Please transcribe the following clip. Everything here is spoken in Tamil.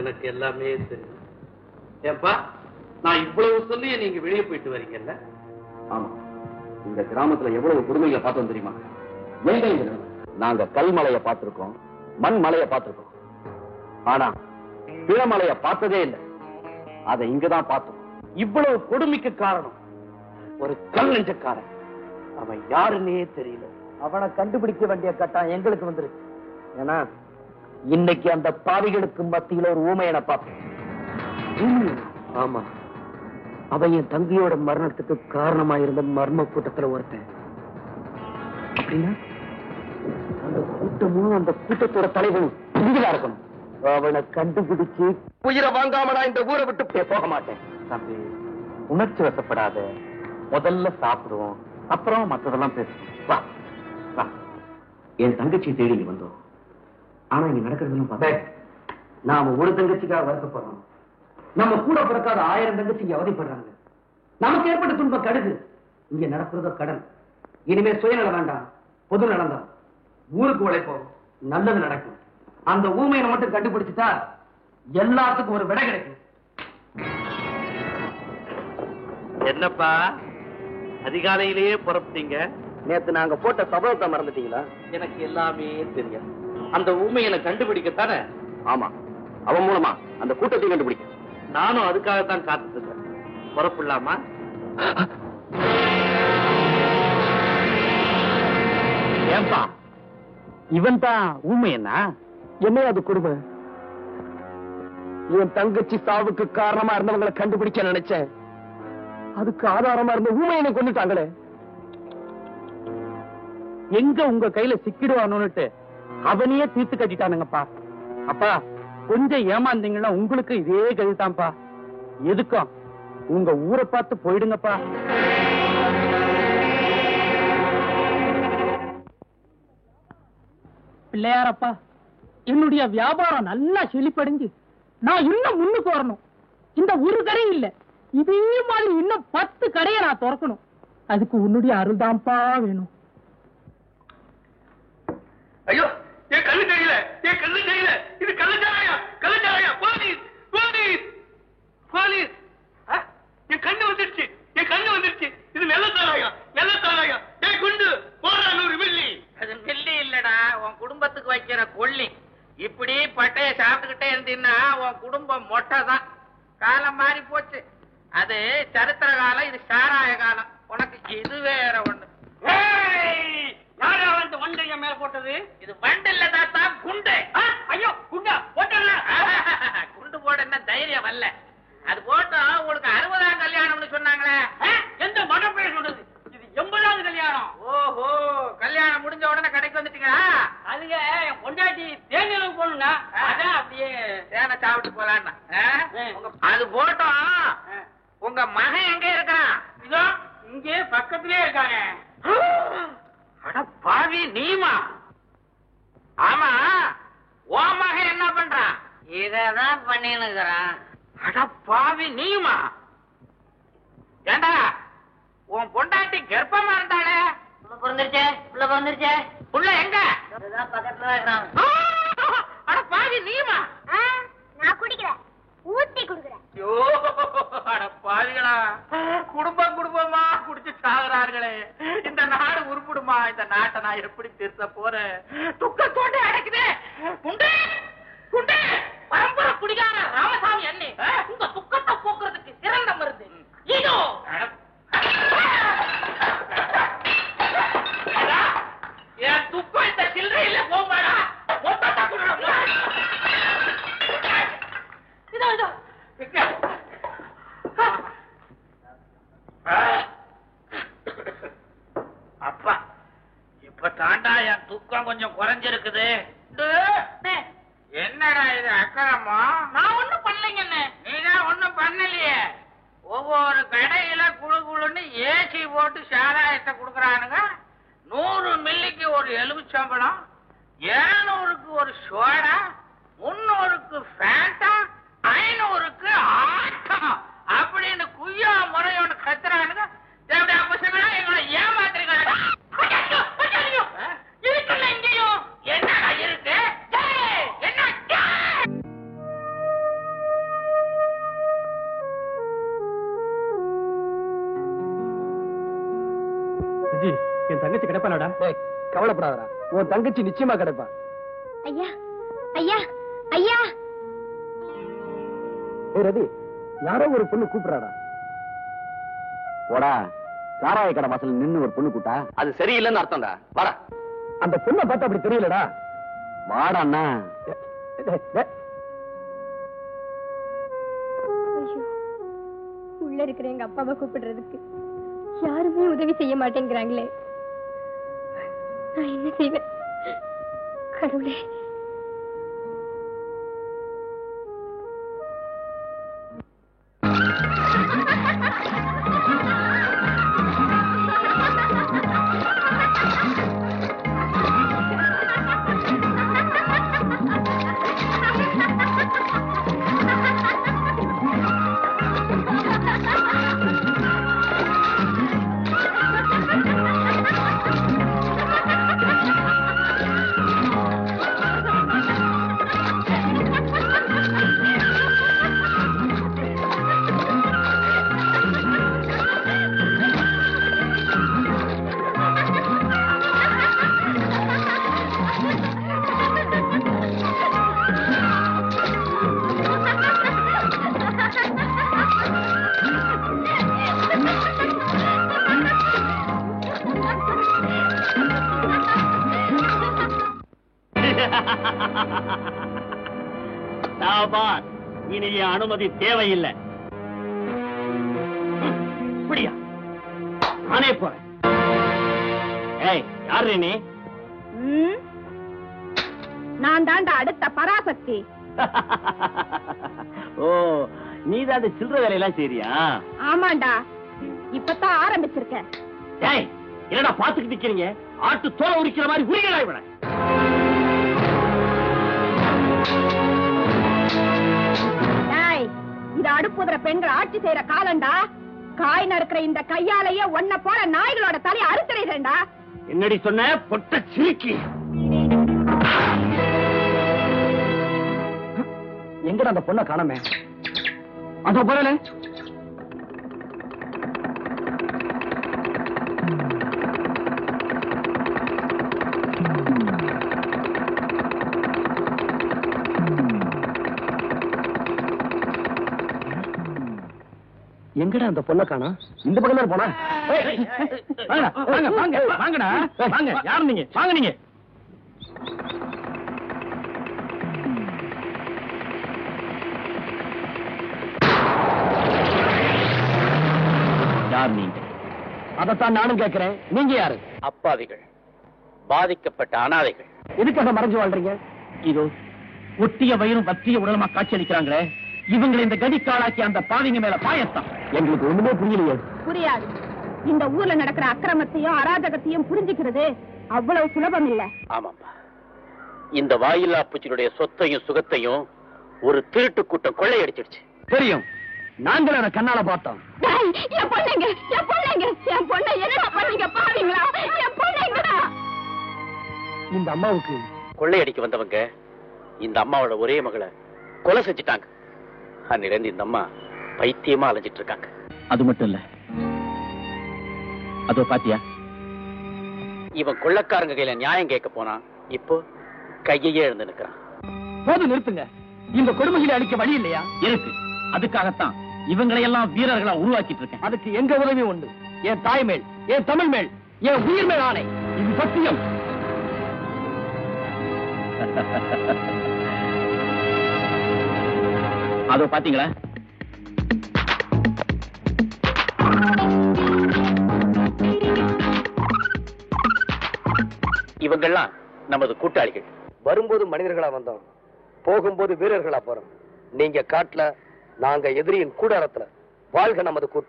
எனக்கு எல்லாமே தெரியும். ஏப்பா, நான் இவ்வளவு சொல்லி நீங்க வெளியே போயிட்டு வரீங்கல்ல? ஆமா, இந்த கிராமத்துல எவ்வளவு கொடுமைகளை பார்த்தோம் தெரியுமா? நாங்க கல்மலையை பார்த்திருக்கோம், மண் மலையை பார்த்திருக்கோம். ஆனா பிறமலையை பார்த்ததே இல்லை. அதை இங்கதான் பார்த்தோம். இவ்வளவு கொடுமைக்கு காரணம் ஒரு கல் நெஞ்சக்காரன். அவன் யாருன்னே தெரியல. அவனை கண்டுபிடிக்க வேண்டிய கட்டம் எங்களுக்கு வந்துருச்சு. ஏன்னா இன்னைக்கு அந்த பாவிகளுக்கு மத்தியில ஒரு ஊமையனை பார்த்தேன். ஆமா, அவன் என் தம்பியோட மரணத்துக்கு காரணமா இருந்த மர்ம கூட்டத்துல ஒருத்தன். அப்படின்னா அந்த கூட்டமும் அந்த கூட்டத்தோட தலைவனும் புரிதலா இருக்கணும். அவனை கண்டுபிடிச்சு உயிரை வாங்காம நான் இந்த ஊரை விட்டு போக மாட்டேன். தம்பி, உணர்ச்சி வசப்படாத. முதல்ல சாப்பிடுவோம், அப்புறம் மற்றதெல்லாம் பேசுவோம். வா வா. என் தங்கச்சி தேடி இங்க வந்தோம். ஆனா இங்க நடக்கிறதெல்லாம் பார்த்தா நாம ஒரு தங்கச்சிக்காக வருத்தப்படுறோம். நம்ம கூட பிறக்காத 1000 தங்கச்சிங்க அவதிப்படுறாங்க. நமக்கு ஏற்பட்ட துன்பம் கடுகு. இங்க நடக்கிறதோ கடன். இனிமே சுயநலம் வேண்டாம், பொது நலம் தான். ஊருக்கு உழைப்போம், நல்லது நடக்கும். அந்த ஊமையை மட்டும் கண்டுபிடிச்சுட்டா எல்லாத்துக்கும் ஒரு விடை கிடைக்கும். என்னப்பா அதிகாலையிலேயே புறப்பட்டீங்க? நேத்து நாங்க போட்ட சபதத்தை மறந்துட்டீங்களா? எனக்கு எல்லாமே தெரியும். அந்த ஊமையை கண்டுபிடிக்கத்தானே? ஆமா, அவன் மூலமா அந்த கூட்டத்தை கண்டுபிடிக்க. நானும் அதுக்காகத்தான் காத்துட்டு இருக்கேன். புறப்படலாமா? ஏன்பா, இவன் தான் ஊமையனா? என்ன அது கொடுமை? என் தங்கச்சி சாவுக்கு காரணமா இருந்தவங்களை கண்டுபிடிக்க நினைச்சேன். அதுக்கு ஆதாரமா இருந்த ஊமையனை கொண்டுட்டாங்களே. எங்க உங்க கையில சிக்கிடுவானுட்டு அவனையே தீர்த்து கட்டிட்டானுங்கப்பா. அப்பா, கொஞ்சம் ஏமாந்தீங்கன்னா உங்களுக்கு இதே கழித்தான்ப்பா. எதுக்கும் உங்க ஊரை பார்த்து போயிடுங்கப்பா. பிள்ளையாரப்பா, என்னுடைய வியாபாரம் நல்லா செழிப்படைஞ்சு நான் இன்னும் முன்னுக்கு வரணும். இந்த ஒரு கடை இல்ல, இதே மாதிரி இன்னும் 10 கடையை நான் திறக்கணும். அதுக்கு உன்னுடைய அருள் தான்ப்பா வேணும். ஐயோ, என் கண்ணு தெரியல, என் கண்ணு தெரியல. இது கள்ளச்சாராயா, கள்ளச்சாராயா. Police, police, police. என் கண்ணு வந்துருச்சு, என் கண்ணு வந்துருச்சு. இது வெள்ளச்சாராயா, வெள்ளச்சாராயா. ஏய் குண்டு, போடுறா 100 மில்லி. அது மில்லி இல்லடா, உன் குடும்பத்துக்கு வைக்கிற கொள்ளி. இப்படி பட்டைய சாப்பிட்டுக்கிட்டே இருந்தீங்கன்னா உன் குடும்பம் மொட்டை தான். காலம் மாறி போச்சு. அது சரித்திர காலம், இது சாராய காலம். உனக்கு இது வேற ஒண்ணு. யாரா வந்து வண்டைய மேல போட்டது? இது வண்டு இல்ல தாத்தா, குண்டு. ஐயோ, குண்டா போட்டல. குண்டு போட என்ன தைரியம் வரல. அது போட்டோம். உங்களுக்கு 60ஆம் கல்யாணம்னு சொன்னாங்களே. எந்த மடம் பேர் சொன்னது? இது 80வது கல்யாணம். ஓஹோ, கல்யாணம் முடிஞ்ச உடனே கடைக்கு வந்துட்டீங்களா? அதுங்க பொண்டாட்டி தேனிலும் போனுங்க, அதான் அப்படியே தேனை சாப்பிட்டு போலான்னா. அது போட்டோம். உங்க மகன் எங்க இருக்கிறான்? இதோ இங்கே பக்கத்திலே இருக்காங்க. அட பாவி, நீமா? ஆமா, உன் மகன் என்ன பண்றான்? இததான் பண்ணினுக்கிறான். அட பாவி, நீமா? ஏண்டா, உன் பொண்டாட்டி கர்ப்பமா இருந்தாளே? பிறந்துருச்சே, புள்ள பிறந்துருச்சே. புள்ள எங்க? அதுதான் பக்கத்துல இருக்கிறான். அட பாவி, நீமா? நான் குடிக்கிறேன், ஊத்தி குடுக்கிறேன். ஐயோ, அட பாவிகளா, குடும்பம் குடும்பமா குடிச்சு சாகுறார்களே. இந்த நாடு உருப்பிடுமா? இந்த நாட்டை நான் எப்படி திருத்த போறேன்? துக்கத்தோட அடைக்குதே. குண்டே, குண்டே, பரம்பரை குடிகார ராமசாமி அண்ணே, உங்க துக்கத்தை போக்குறதுக்கு சிறந்த மருந்து இதோ. என் துக்கம் இந்த சில்லறையில போவாடா. மொத்தத்தை கொடுக்கணும். இதோ இதோ. அப்பா, இப்ப தாண்டா என் துக்கம் கொஞ்சம் குறைஞ்சிருக்குது. என்னடா இது அக்கறமா? நான் ஒண்ணும் பண்ணலைங்க. நீதான் ஒண்ணும் பண்ணலையே. ஒவ்வொரு கடையில குழு குழுன்னு ஏசி போட்டு சாராயத்தை குடுக்கறானுங்க. 100 மில்லிக்கு ஒரு எலுமிச்சம்பழம், 700க்கு ஒரு சோடா, 300க்கு ஃபேண்டா, 500க்கு ஆட்டம் அப்படின்னு குய்யா முறையோட கத்துறானுங்க. தேவடியா பசங்களா, எங்களை ஏமாத்துறீங்க. இருக்குல்ல இங்கேயும். என்னடா இருக்கு? என்ன கிடைப்பாளடா. கவலைப்படாதடா, உன் தங்கச்சி நிச்சயமா கிடைப்பா. ஐயா ஐயா ஐயா ரவி, யாரோ ஒரு பொண்ணு கூப்பிடுறாடா. போடா, சாராய கடை வாசல் நின்னு ஒரு பொண்ணு கூட்டா அது சரியில்லைன்னு அர்த்தம்டா. வாடா. அந்த பொண்ணை பார்த்தா அப்படி தெரியலடா. வாடா அண்ணா. உள்ள இருக்கிற எங்க அப்பாவை கூப்பிடுறதுக்கு யாருமே உதவி செய்ய மாட்டேங்கிறாங்களே, நான் என்ன செய்வேன் கடவுளே? இனி அனுமதி தேவையில்லை. இப்படியா? நானே போறேன். ஏய், யாரு நீ? நான் தாண்டா அடுத்த பராசக்தி. ஓ, நீதான் சில்லற வேலையெல்லாம் சரியா? ஆமாண்டா, இப்பதான் ஆரம்பிச்சிருக்கேன். ஏய், என்னடா பாத்துக்கிட்டு நிக்கிறீங்க? ஆட்டு தோலை உரிக்கிற மாதிரி உரிகளா இவனை? இது அடுப்புதுற பெண்கள் ஆட்சி செய்யற காலண்டா. காய் நறுக்கிற இந்த கையாலேயே ஒன்ன போல நாய்களோட தலை அறுத்துறேன்டா. என்னடி சொன்ன? பொட்ட சிரிக்கி. எங்கடா அந்த பொண்ணை காணமே? அதோ போறே. எங்கடா அந்த பொண்ணை காணோம்? இந்த பக்கம் போனா? வாங்கடா, வாங்க. யாரு நீங்க? வாங்க நீங்க. யார் நீங்க? அதைத்தான் நானும் கேட்கிறேன். நீங்க யாரு? அப்பாவிகள், பாதிக்கப்பட்ட அனாதைகள். எதுக்காக மறைஞ்சு வாழ்றீங்க? இதோ ஒட்டிய வயிறும் வத்திய உடலுமா காட்சியளிக்கிறாங்களே, இவங்களை இந்த கதிக்காளாக்கி அந்த பாவிங்க மேல பாயத்தான். எங்களுக்கு ஒண்ணுமே புரியலையே. புரியாது. இந்த ஊர்ல நடக்கிற அக்கிரமத்தையும் அராஜகத்தையும் புரிஞ்சுக்கிறது அவ்வளவு சுலபம் இல்ல. ஆமாம்பா, இந்த வாயில்லா பூச்சியுடைய சொத்தையும் சுகத்தையும் ஒரு திருட்டு கூட்டம் கொள்ளையடிச்சிடுச்சு. தெரியும், நாங்களும் அதை கண்ணால பார்த்தோம். என் பொண்ணுங்க, என் பொண்ணுங்க, என் பொண்ணை என்ன பண்ணீங்க பாவீங்களா? என் பொண்ணுங்கடா. இந்த அம்மாவுக்கு கொள்ளையடிக்க வந்தவங்க இந்த அம்மாவோட ஒரே மகளை கொலை செஞ்சிட்டாங்க. அன்னிலிருந்து இந்த அம்மா பைத்தியமா அலைஞ்சிட்டு இருக்காங்க. அது மட்டும் இல்ல, அதோ பாத்தியா, இவன் கொள்ளைக்காரங்க கையில நியாயம் கேட்க போனா இப்போ கையையே எழுந்து நிற்கிறான். போது நிறுத்துங்க. இந்த கொடுமைகளை அளிக்க வழி இல்லையா? இருக்கு. அதுக்காகத்தான் இவங்களை எல்லாம் வீரர்களா உருவாக்கிட்டு இருக்கேன். அதுக்கு எங்க உதவி உண்டு. என் தாய் மேல், என் தமிழ் மேல், என் உயிர் மேல் ஆணை. இது சத்தியம். அதோ பாத்தீங்களா, இவங்கெல்லாம் நமது கூட்டாளிகள். வரும்போது மனிதர்களா வந்தோம், போகும்போது வீரர்களா போறோம். நீங்க காட்டுல, நாங்க எதிரியின் கூடாரத்துல. வாழ்க நமது கூட்டம்.